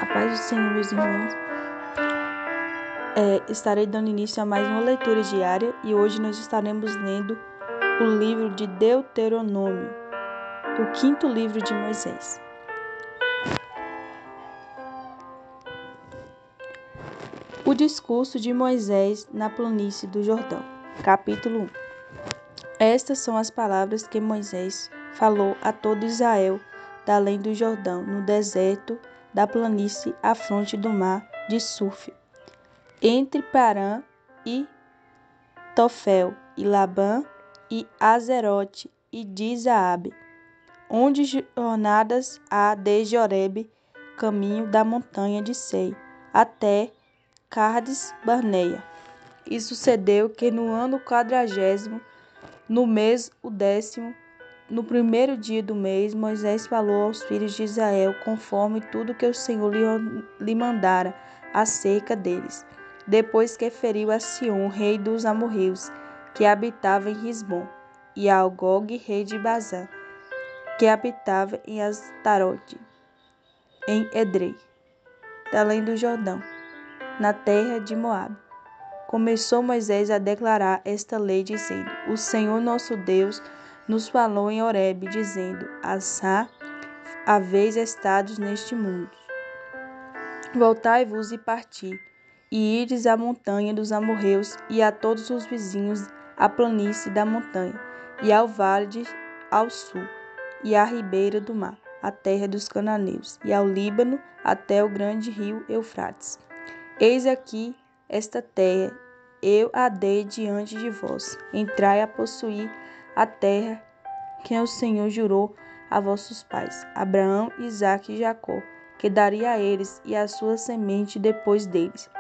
paz do Senhor, meus irmãos. Estarei dando início a mais uma leitura diária e hoje nós estaremos lendo o livro de Deuteronômio, o quinto livro de Moisés. O discurso de Moisés na planície do Jordão, capítulo 1. Estas são as palavras que Moisés falou a todo Israel da além do Jordão, no deserto da planície à fronte do mar de Suf, entre Parã e Tofel, e Labã, e Azerote, e Dizaabe, onde jornadas há desde Horebe, caminho da montanha de Sei, até Cardes Barneia. E sucedeu que no ano 40º, no mês o 10º, no primeiro dia do mês, Moisés falou aos filhos de Israel, conforme tudo que o Senhor lhe mandara acerca deles, depois que feriu a Sion, rei dos amorreus, que habitava em Risbom, e a Gog, rei de Bazã, que habitava em Astarote, em Edrei, além do Jordão, na terra de Moabe. Começou Moisés a declarar esta lei, dizendo: O Senhor nosso Deus nos falou em Horebe, dizendo: Assá haveis estados neste mundo. Voltai-vos e parti, e ides à montanha dos amorreus, e a todos os vizinhos, à planície da montanha, e ao vale ao sul, e à ribeira do mar, a terra dos cananeus, e ao Líbano, até o grande rio Eufrates. Eis aqui esta terra, eu a dei diante de vós. Entrai a possuir a terra que o Senhor jurou a vossos pais, Abraão, Isaque e Jacó, que daria a eles e a sua semente depois deles.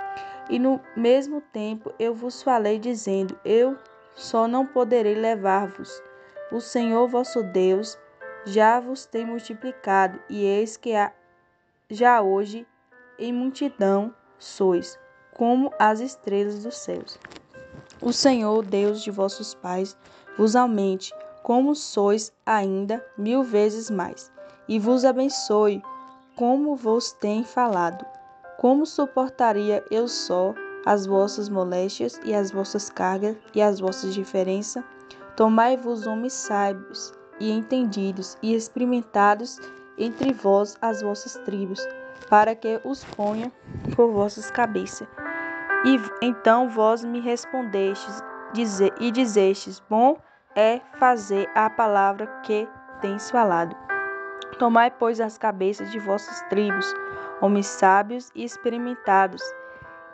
E no mesmo tempo eu vos falei, dizendo: Eu só não poderei levar-vos. O Senhor vosso Deus já vos tem multiplicado, e eis que já hoje em multidão sois, como as estrelas dos céus. O Senhor, Deus de vossos pais, vos aumente, como sois ainda 1000 vezes mais, e vos abençoe, como vos tem falado. Como suportaria eu só as vossas moléstias e as vossas cargas e as vossas diferenças? Tomai-vos homens sábios e entendidos e experimentados entre vós as vossas tribos, para que os ponha por vossas cabeças. E então vós me respondestes e dizestes: Bom é fazer a palavra que tens falado. Tomai, pois, as cabeças de vossas tribos, homens sábios e experimentados,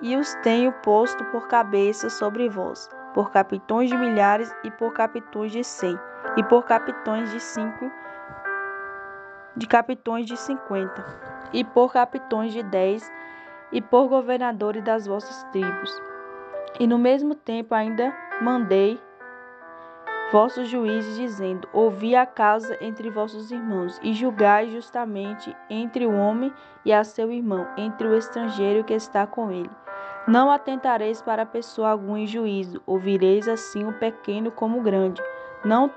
e os tenho posto por cabeças sobre vós, por capitões de milhares e por capitões de 100, e por capitões de 5, de capitões de 50, e por capitões de 10, e por governadores das vossas tribos. E no mesmo tempo ainda mandei vossos juízes, dizendo: Ouvi a causa entre vossos irmãos, e julgai justamente entre o homem e a seu irmão, entre o estrangeiro que está com ele. Não atentareis para pessoa alguma em juízo, ouvireis assim o pequeno como o grande. Não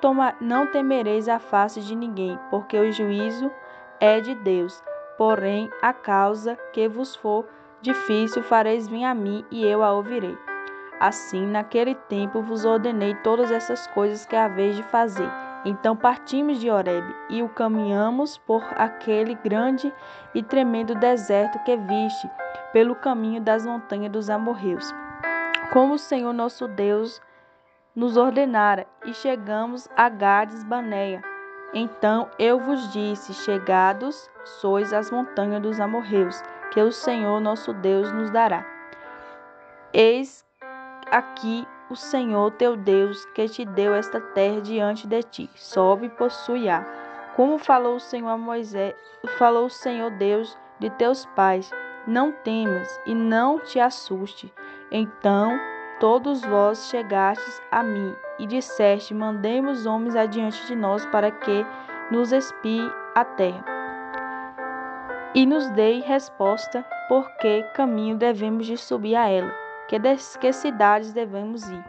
temereis a face de ninguém, porque o juízo é de Deus. Porém, a causa que vos for difícil fareis vir a mim, e eu a ouvirei. Assim, naquele tempo vos ordenei todas essas coisas que haveis de fazer. Então partimos de Horebe, e o caminhamos por aquele grande e tremendo deserto que viste, pelo caminho das montanhas dos amorreus, como o Senhor nosso Deus nos ordenara, e chegamos a Gades Barneia. Então eu vos disse: Chegados sois as montanhas dos amorreus, que o Senhor nosso Deus nos dará. Eis aqui o Senhor teu Deus, que te deu esta terra diante de ti. Sobe e possui-a. Como falou o Senhor a Moisés, falou o Senhor Deus de teus pais: Não temas e não te assuste. Então todos vós chegastes a mim e disseste: Mandemos homens adiante de nós para que nos espie a terra. E nos dei resposta, por que caminho devemos de subir a ela, que cidades devemos ir.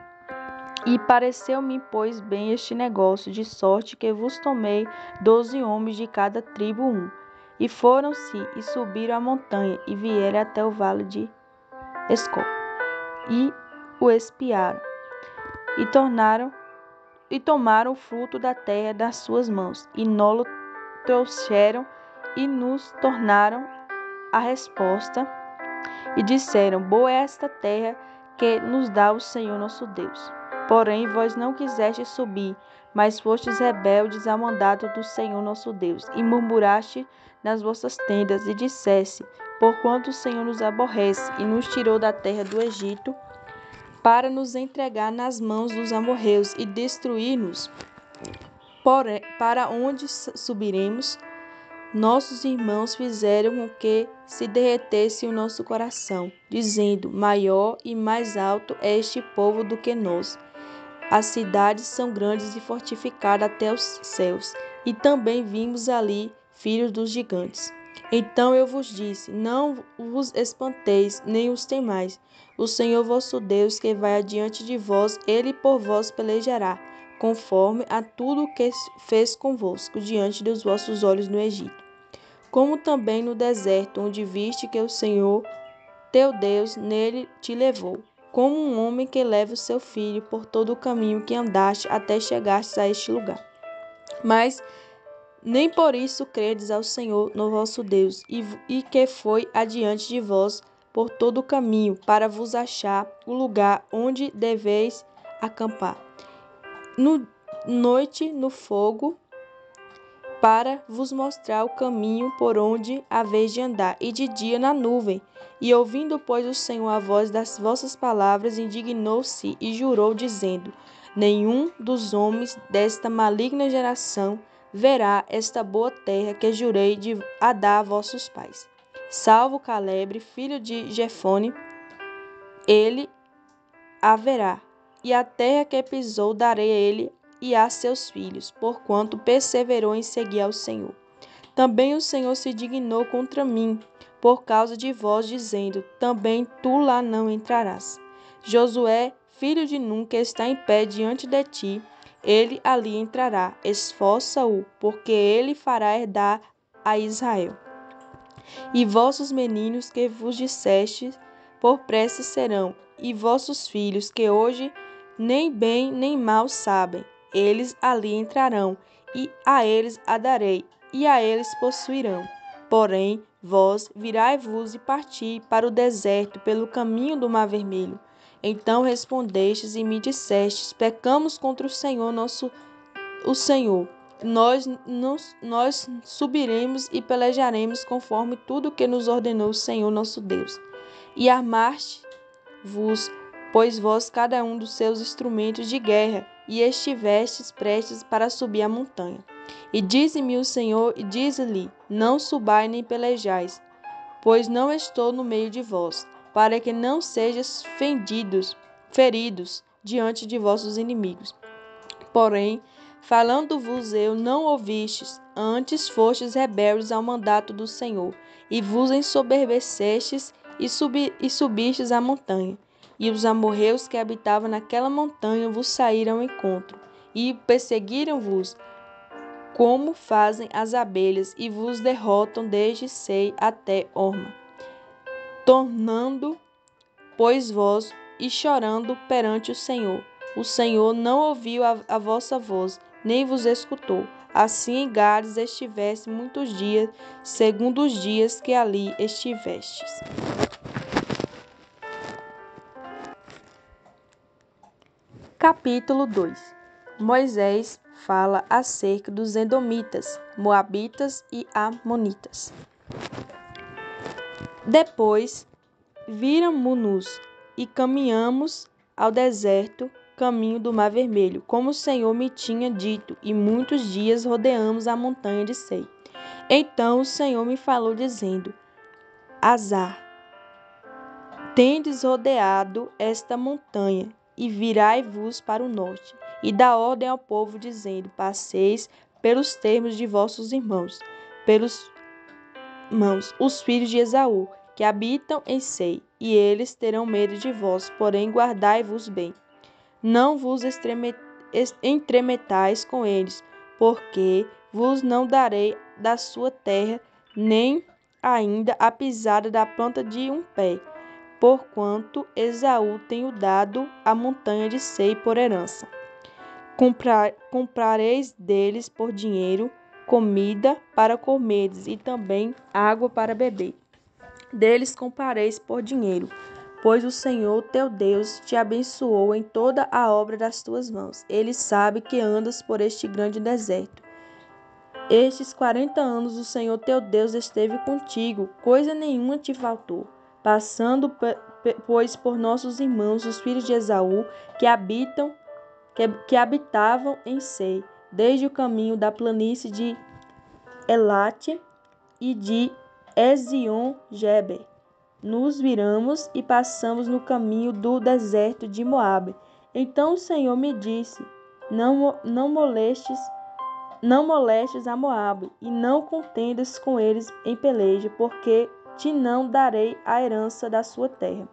E pareceu-me, pois, bem este negócio, de sorte que vos tomei 12 homens de cada tribo, E foram-se e subiram a montanha, e vieram até o vale de Escol, e o espiaram, e tomaram o fruto da terra das suas mãos, e nó-lo trouxeram, e nos tornaram a resposta, e disseram: boa é esta terra que nos dá o Senhor nosso Deus. Porém, vós não quisestes subir, mas fostes rebeldes ao mandato do Senhor nosso Deus, e murmuraste nas vossas tendas, e disseste: porquanto o Senhor nos aborrece, e nos tirou da terra do Egito, para nos entregar nas mãos dos amorreus, e destruir-nos. Porém, para onde subiremos? Nossos irmãos fizeram com que se derretesse o nosso coração, dizendo: maior e mais alto é este povo do que nós. As cidades são grandes e fortificadas até os céus, e também vimos ali filhos dos gigantes. Então eu vos disse: não vos espanteis, nem os temais. O Senhor vosso Deus, que vai adiante de vós, ele por vós pelejará, conforme a tudo o que fez convosco diante dos vossos olhos no Egito. Como também no deserto, onde viste que o Senhor teu Deus nele te levou, como um homem que leva o seu filho por todo o caminho que andaste até chegastes a este lugar. Mas nem por isso credes ao Senhor no vosso Deus, e que foi adiante de vós por todo o caminho, para vos achar o lugar onde deveis acampar. Noite no fogo, para vos mostrar o caminho por onde haveis de andar, e de dia na nuvem. E ouvindo, pois, o Senhor a voz das vossas palavras, indignou-se e jurou, dizendo: nenhum dos homens desta maligna geração verá esta boa terra que jurei a dar a vossos pais. Salvo Caleb, filho de Jefone, ele a verá, e a terra que pisou darei a ele e a seus filhos, porquanto perseverou em seguir ao Senhor. Também o Senhor se dignou contra mim, por causa de vós, dizendo: também tu lá não entrarás. Josué, filho de Num, que está em pé diante de ti, ele ali entrará. Esforça-o, porque ele fará herdar a Israel. E vossos meninos que vos dissestes, por pressa serão, e vossos filhos, que hoje nem bem nem mal sabem, eles ali entrarão, e a eles a darei, e a eles possuirão. Porém, vós virai-vos e parti para o deserto pelo caminho do Mar Vermelho. Então respondestes e me dissestes: pecamos contra o Senhor o Senhor. Nós subiremos e pelejaremos conforme tudo que nos ordenou o Senhor nosso Deus. E armaste-vos, pois vós cada um dos seus instrumentos de guerra, e estivestes prestes para subir a montanha. E dize-me o Senhor, e dize-lhe: não subais nem pelejais, pois não estou no meio de vós, para que não sejais feridos diante de vossos inimigos. Porém, falando-vos eu, não ouvistes, antes fostes rebeldes ao mandato do Senhor, e vos ensoberbecestes e subistes a montanha. E os amorreus que habitavam naquela montanha vos saíram ao encontro, e perseguiram-vos, como fazem as abelhas, e vos derrotam desde Sei até Horma. Tornando, pois vós, e chorando perante o Senhor. O Senhor não ouviu a vossa voz, nem vos escutou. Assim em Gades estiveste muitos dias, segundo os dias que ali estivestes. Capítulo 2. Moisés fala acerca dos Edomitas, Moabitas e Amonitas. Depois viram-nos e caminhamos ao deserto, caminho do Mar Vermelho, como o Senhor me tinha dito, e muitos dias rodeamos a montanha de Sei. Então o Senhor me falou, dizendo: Azar, tendes rodeado esta montanha, e virai-vos para o norte, e dá ordem ao povo, dizendo: passeis pelos termos de vossos irmãos, os filhos de Esaú, que habitam em Sei, e eles terão medo de vós, porém guardai-vos bem. Não vos entremetais com eles, porque vos não darei da sua terra, nem ainda a pisada da planta de um pé, porquanto Esaú tenho dado a montanha de Seir por herança. Comprareis deles por dinheiro comida para comerdes e também água para beber. Deles comprareis por dinheiro, pois o Senhor teu Deus te abençoou em toda a obra das tuas mãos. Ele sabe que andas por este grande deserto. Estes 40 anos o Senhor teu Deus esteve contigo, coisa nenhuma te faltou. Passando, pois, por nossos irmãos, os filhos de Esaú, que habitavam em Seir, desde o caminho da planície de Elate e de Ezion-Geber. Nos viramos e passamos no caminho do deserto de Moabe. Então o Senhor me disse: Não molestes a Moabe, e não contendas com eles em peleja, porque te não darei a herança da sua terra,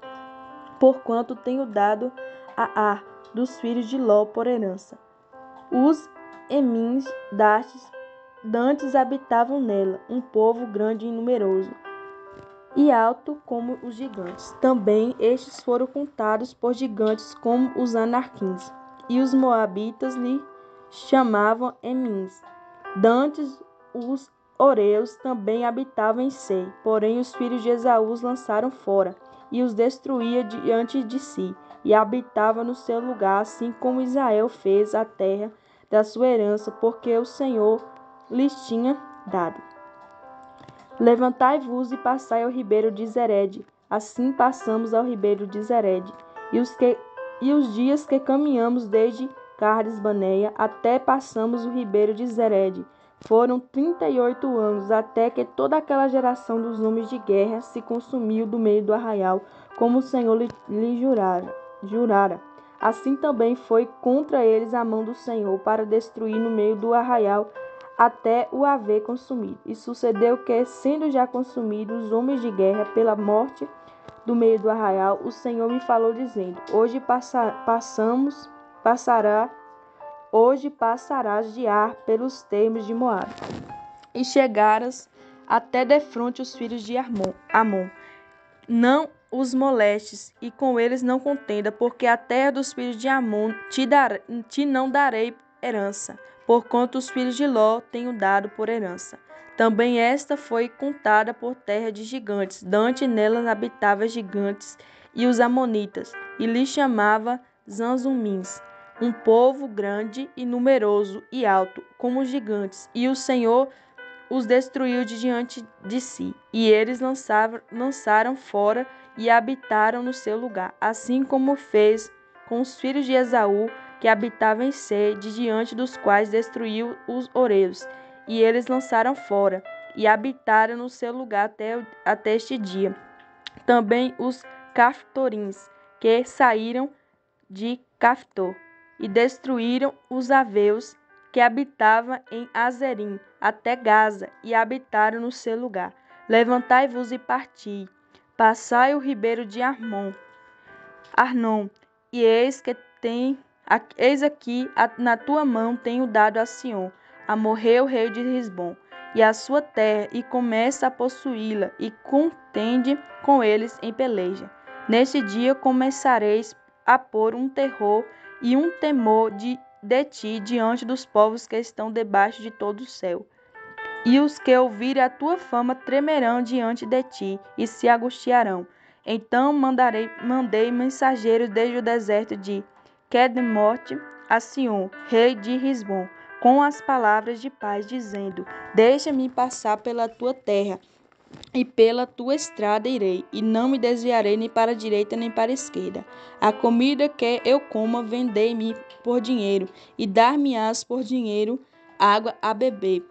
porquanto tenho dado a Ar dos filhos de Ló por herança. Os Emins dantes habitavam nela, um povo grande e numeroso, e alto como os gigantes. Também estes foram contados por gigantes como os Anarquins, e os Moabitas lhe chamavam Emins. Dantes os Oreus também habitavam em Seir, porém os filhos de Esaú os lançaram fora, e os destruía diante de si, e habitava no seu lugar, assim como Israel fez a terra da sua herança, porque o Senhor lhes tinha dado. Levantai-vos e passai ao ribeiro de Zered. Assim passamos ao ribeiro de Zered. E os dias que caminhamos desde Cades-Baneia até passamos o ribeiro de Zered, foram 38 anos, até que toda aquela geração dos homens de guerra se consumiu do meio do arraial, como o Senhor lhe jurara. Assim também foi contra eles a mão do Senhor, para destruir no meio do arraial, até o haver consumido. E sucedeu que, sendo já consumidos os homens de guerra pela morte do meio do arraial, o Senhor me falou, dizendo: Hoje passarás de Ar pelos termos de Moabe, e chegarás até defronte os filhos de Amon. Não os molestes, e com eles não contenda, porque a terra dos filhos de Amon te não darei herança, porquanto os filhos de Ló tenho dado por herança. Também esta foi contada por terra de gigantes. Dante nela habitava gigantes e os amonitas, e lhe chamava Zanzumins, um povo grande e numeroso e alto, como os gigantes, e o Senhor os destruiu de diante de si, e eles lançaram fora e habitaram no seu lugar, assim como fez com os filhos de Esaú, que habitavam em Seir, de diante dos quais destruiu os Oreus, e eles lançaram fora e habitaram no seu lugar até este dia. Também os Caftorins, que saíram de Caftor, e destruíram os Aveus, que habitavam em Azerim, até Gaza, e habitaram no seu lugar. Levantai-vos e parti, passai o ribeiro de Arnon, e eis aqui na tua mão tenho dado a Sion, Amorreu, rei de Risbom, e a sua terra, e começa a possuí-la, e contende com eles em peleja. Neste dia começareis a pôr um terror e um temor de ti diante dos povos que estão debaixo de todo o céu. E os que ouvirem a tua fama tremerão diante de ti e se angustiarão. Então mandei mensageiros desde o deserto de Quedemote a Sion, rei de Risbom, com as palavras de paz, dizendo: Deixa-me passar pela tua terra, e pela tua estrada irei, e não me desviarei nem para a direita nem para a esquerda. A comida que eu coma, vendei-me por dinheiro, e dar-me-ás por dinheiro água a beber.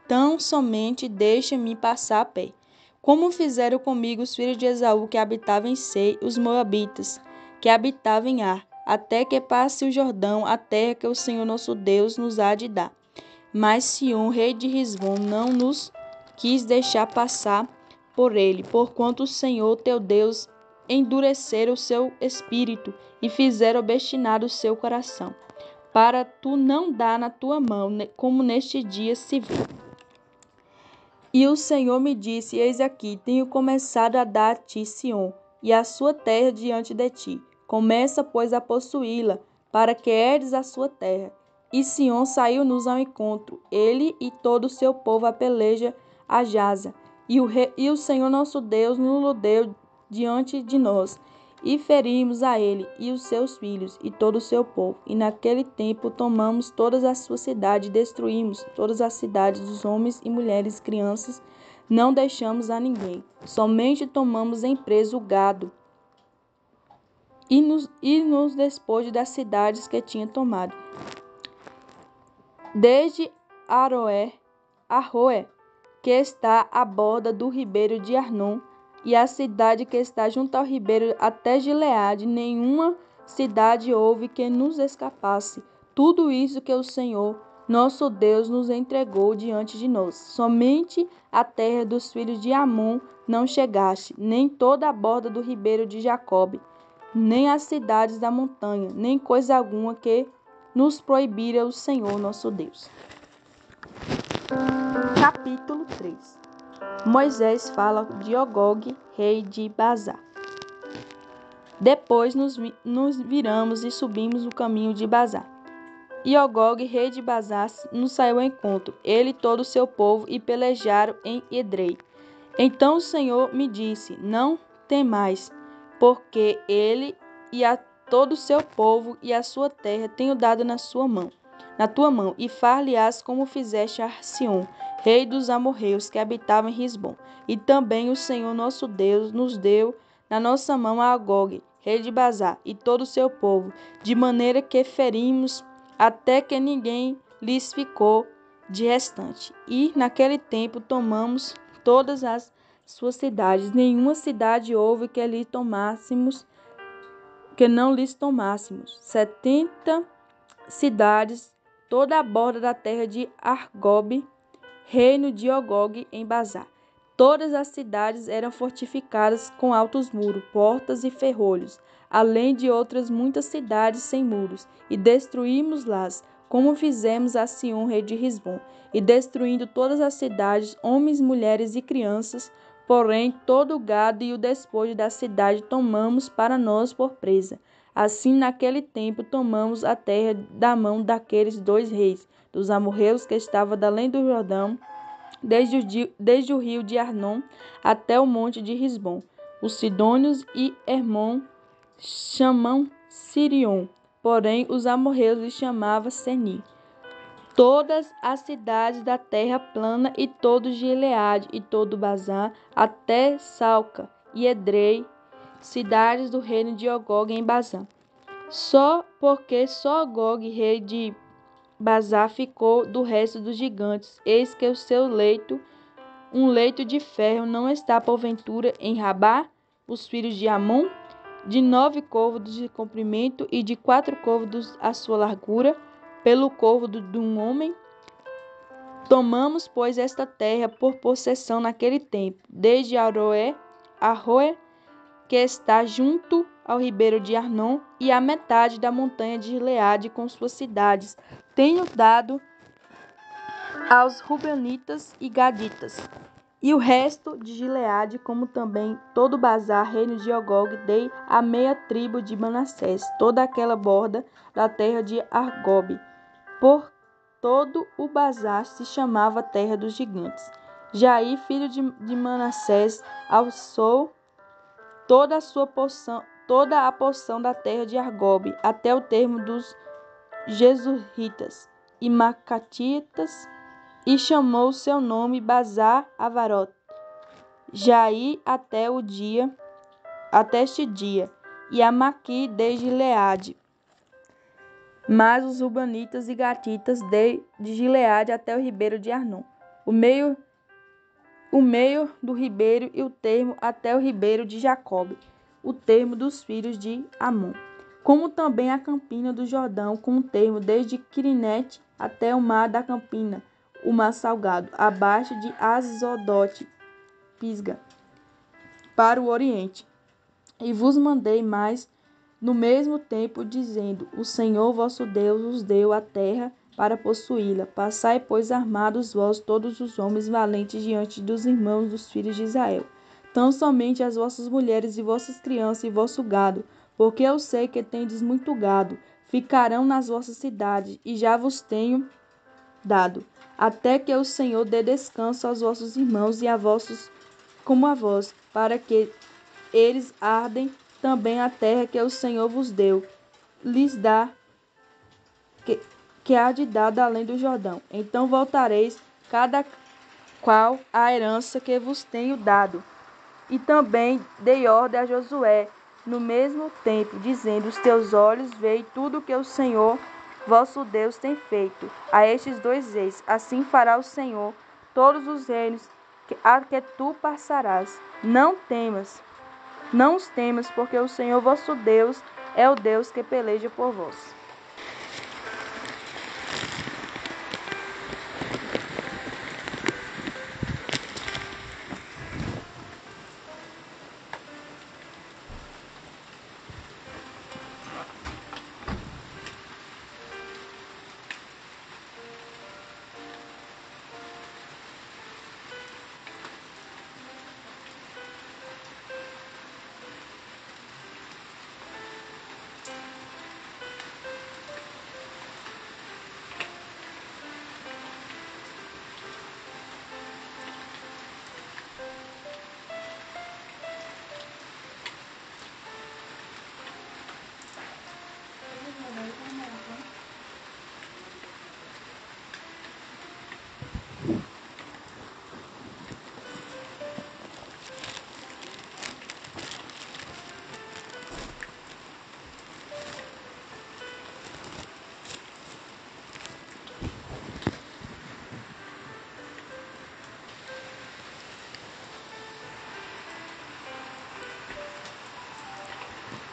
Tão somente deixa-me passar a pé. Como fizeram comigo os filhos de Esaú, que habitavam em Seir, os moabitas, que habitavam em Ar, até que passe o Jordão, a terra que o Senhor nosso Deus nos há de dar. Mas Sion, rei de Risbom, não nos quis deixar passar por ele, porquanto o Senhor teu Deus endurecera o seu espírito e fizera obstinado o seu coração, para tu não dar na tua mão, como neste dia se vê. E o Senhor me disse: Eis aqui, tenho começado a dar a ti Sião, e a sua terra diante de ti. Começa, pois, a possuí-la, para que herdes a sua terra. E Sião saiu-nos ao encontro, ele e todo o seu povo a peleja a Jaza. E o Senhor nosso Deus nos deu diante de nós, e ferimos a ele e os seus filhos e todo o seu povo. E naquele tempo tomamos todas as suas cidades, destruímos todas as cidades dos homens e mulheres e crianças, não deixamos a ninguém. Somente tomamos em preso o gado e nos despojos das cidades que tinha tomado. Desde Aroé, que está à borda do ribeiro de Arnon, e a cidade que está junto ao ribeiro até Gileade, nenhuma cidade houve que nos escapasse. Tudo isso que o Senhor, nosso Deus, nos entregou diante de nós. Somente a terra dos filhos de Amon não chegaste, nem toda a borda do ribeiro de Jacobe, nem as cidades da montanha, nem coisa alguma que nos proibira o Senhor nosso Deus. Capítulo 3. Moisés fala de Ogog, rei de Basá. Depois nos viramos e subimos o caminho de Basá. E Ogog, rei de Basá, nos saiu ao encontro, ele e todo o seu povo, e pelejaram em Edrei. Então o Senhor me disse: Não temais, porque ele e a todo o seu povo e a sua terra tenho dado na tua mão, e far-lhe-ás como fizeste a Sião, rei dos amorreus, que habitava em Risbom. E também o Senhor nosso Deus nos deu na nossa mão a Ogog, rei de Basá, e todo o seu povo, de maneira que ferimos até que ninguém lhes ficou de restante. E naquele tempo tomamos todas as suas cidades, nenhuma cidade houve que não lhes tomássemos. 70 cidades, toda a borda da terra de Argob, reino de Ogog em Basá. Todas as cidades eram fortificadas com altos muros, portas e ferrolhos, além de outras muitas cidades sem muros, e destruímos-las, como fizemos a Sião, rei de Risbom, e destruindo todas as cidades, homens, mulheres e crianças, porém todo o gado e o despojo da cidade tomamos para nós por presa. Assim, naquele tempo, tomamos a terra da mão daqueles 2 reis, dos amorreus que estavam da além do Jordão, desde o rio de Arnon até o monte de Risbom. Os sidônios e Hermon chamam Sirion, porém os amorreus lhe chamavam Seni. Todas as cidades da terra plana e todo Gileade e todo Basá, até Salca e Edrei, cidades do reino de Ogog em Basã. Só Ogog, rei de Basá, ficou do resto dos gigantes. Eis que o seu leito, um leito de ferro, não está porventura em Rabá, os filhos de Amon, de 9 côvados de comprimento e de 4 côvados a sua largura, pelo côvado de um homem. Tomamos, pois, esta terra por possessão naquele tempo, desde Aroé, que está junto ao ribeiro de Arnon, e a metade da montanha de Gileade com suas cidades, tenho dado aos Rubenitas e Gaditas. E o resto de Gileade, como também todo Basá, reino de Ogog, dei a meia tribo de Manassés, toda aquela borda da terra de Argob. Por todo o Basá se chamava terra dos gigantes. Jair, filho de Manassés, alçou toda a porção da terra de Argob, até o termo dos Jesurritas e Macatitas, e chamou seu nome Basá Avarot. Jair até este dia, e a Maqui desde Gileade. Mas os Rubanitas e Gatitas de Gileade até o ribeiro de Arnon, o meio do ribeiro e o termo até o ribeiro de Jacobe, o termo dos filhos de Amon, como também a campina do Jordão, com o termo desde Quirinete até o mar da campina, o mar salgado, abaixo de Azodote, Pisga, para o oriente. E vos mandei mais no mesmo tempo, dizendo: O Senhor vosso Deus os deu a terra para possuí-la. Passai, pois, armados vós todos os homens valentes diante dos irmãos dos filhos de Israel. Tão somente as vossas mulheres e vossas crianças e vosso gado, porque eu sei que tendes muito gado, ficarão nas vossas cidades, e já vos tenho dado, até que o Senhor dê descanso aos vossos irmãos e a vossos como a vós, para que eles ardem também a terra que o Senhor vos deu, lhes dá, que há de dar além do Jordão. Então voltareis, cada qual a herança que vos tenho dado. E também dei ordem a Josué, no mesmo tempo, dizendo: os teus olhos veem tudo que o Senhor vosso Deus tem feito a estes 2 reis. Assim fará o Senhor todos os reinos a que tu passarás. Não os temas, porque o Senhor vosso Deus é o Deus que peleja por vós.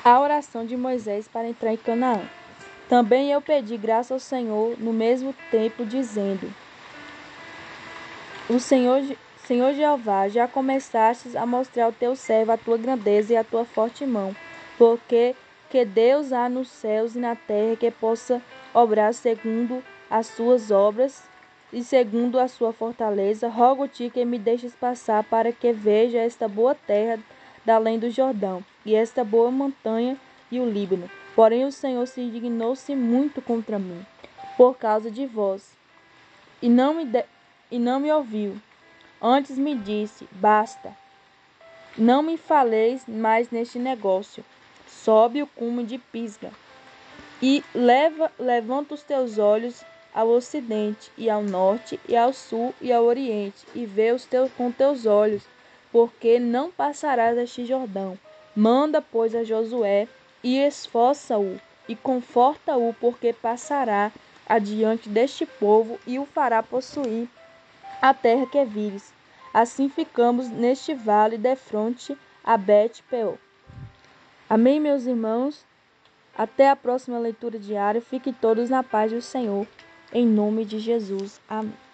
A oração de Moisés para entrar em Canaã. Também eu pedi graça ao Senhor no mesmo tempo, dizendo: O Senhor Jeová, já começastes a mostrar ao teu servo a tua grandeza e a tua forte mão, porque que Deus há nos céus e na terra que possa obrar segundo as suas obras e segundo a sua fortaleza. Rogo-te que me deixes passar para que veja esta boa terra da além do Jordão, e esta boa montanha e o Líbano. Porém o Senhor se indignou-se muito contra mim, por causa de vós, e não me ouviu. Antes me disse: basta, não me faleis mais neste negócio. Sobe o cume de Pisga, e levanta os teus olhos ao ocidente, e ao norte, e ao sul, e ao oriente, e vê com teus olhos, porque não passarás este Jordão. Manda, pois, a Josué, e esforça-o, e conforta-o, porque passará adiante deste povo, e o fará possuir a terra que vires. Assim ficamos neste vale defronte a Bet-peor. Amém, meus irmãos? Até a próxima leitura diária. Fiquem todos na paz do Senhor. Em nome de Jesus. Amém.